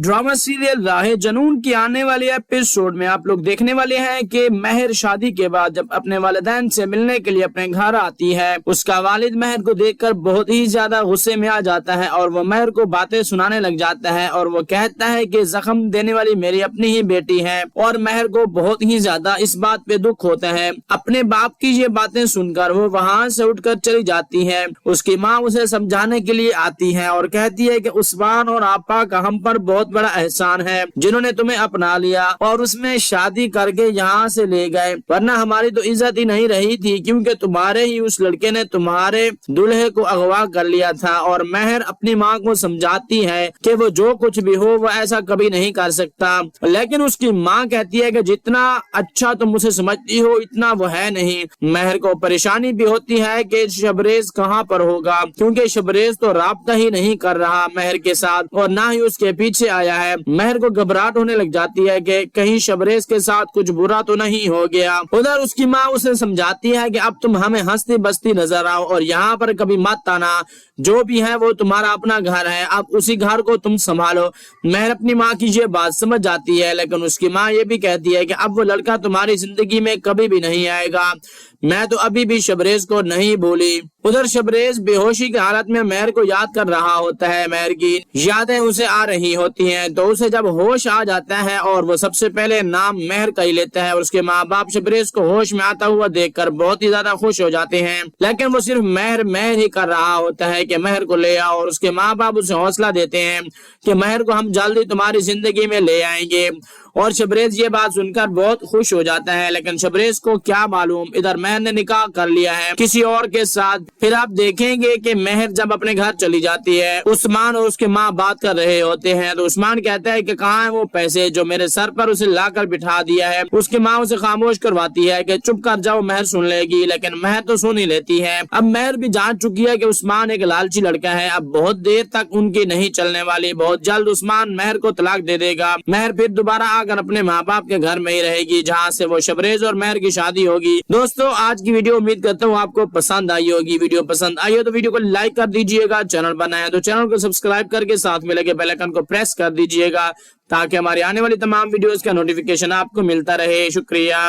Drama serial राहे जनून की आने वाली एपिसोड में आप लोग देखने वाले हैं कि महर शादी के बाद जब अपने वालिदैन से मिलने के लिए अपने घर आती है, उसका वालिद महर को देखकर बहुत ही ज्यादा गुस्से में आ जाता है और वो महर को बातें सुनाने लग जाता है और वो कहता है कि जख्म देने वाली मेरी अपनी ही बेटी है। और महर को बहुत ही ज्यादा इस बात पे दुख होता है। अपने बाप की ये बातें सुनकर वो वहाँ से उठकर चली जाती है। उसकी माँ उसे समझाने के लिए आती है और कहती है कि उस्मान और आपा का हम पर बहुत बड़ा एहसान है जिन्होंने तुम्हें अपना लिया और उसमें शादी करके यहाँ से ले गए, वरना हमारी तो इज्जत ही नहीं रही थी क्योंकि तुम्हारे ही उस लड़के ने तुम्हारे दूल्हे को अगवा कर लिया था। और महर अपनी माँ को समझाती है कि वो जो कुछ भी हो वो ऐसा कभी नहीं कर सकता, लेकिन उसकी माँ कहती है कि जितना अच्छा तुम मुझे समझती हो इतना वो है नहीं। महर को परेशानी भी होती है कि शबरेज कहाँ पर होगा क्योंकि शबरेज तो राब्ता ही नहीं कर रहा महर के साथ और ना ही उसके पीछे आया है। महर को घबराहट होने लग जाती है कि कहीं शबरेज के साथ कुछ बुरा तो नहीं हो गया। उधर उसकी माँ उसे समझाती है कि अब तुम हमें हंसती बसती नजर आओ और यहाँ पर कभी मत आना, जो भी है वो तुम्हारा अपना घर है, अब उसी घर को तुम संभालो। महर अपनी माँ की ये बात समझ जाती है, लेकिन उसकी माँ ये भी कहती है कि अब वो लड़का तुम्हारी जिंदगी में कभी भी नहीं आएगा। मैं तो अभी भी शबरेज को नहीं भूली। उधर शबरेज बेहोशी की हालत में महर को याद कर रहा होता है। महर की यादें उसे आ रही होती हैं, तो उसे जब होश आ जाता है और वो सबसे पहले नाम महर का ही लेता है और उसके माँ बाप शबरेज को होश में आता हुआ देखकर बहुत ही ज्यादा खुश हो जाते हैं, लेकिन वो सिर्फ महर महर ही कर रहा होता है कि महर को ले आओ। और उसके माँ बाप उसे हौसला देते हैं कि महर को हम जल्दी तुम्हारी जिंदगी में ले आएंगे। और शबरेज ये बात सुनकर बहुत खुश हो जाता है, लेकिन शबरेज को क्या मालूम इधर महर ने निकाह कर लिया है किसी और के साथ। फिर आप देखेंगे कि महर जब अपने घर चली जाती है, उस्मान और उसके माँ बात कर रहे होते हैं, तो उस्मान कहता है कि कहाँ है वो पैसे जो मेरे सर पर उसे लाकर बिठा दिया है। उसकी माँ उसे खामोश करवाती है कि चुप कर जाओ, महर सुन लेगी, लेकिन महर तो सुन ही लेती है। अब महर भी जान चुकी है कि उस्मान एक लालची लड़का है, अब बहुत देर तक उनकी नहीं चलने वाली, बहुत जल्द उस्मान महर को तलाक दे देगा। महर फिर दोबारा आकर अपने माँ बाप के घर में ही रहेगी जहाँ से वो शबरेज और महर की शादी होगी। दोस्तों आज की वीडियो उम्मीद करता हूँ आपको पसंद आई होगी। वीडियो पसंद आई हो तो वीडियो को लाइक कर दीजिएगा, चैनल बनाया तो चैनल को सब्सक्राइब करके साथ में लगे बेल आइकन को प्रेस कर दीजिएगा ताकि हमारी आने वाली तमाम वीडियोस का नोटिफिकेशन आपको मिलता रहे। शुक्रिया।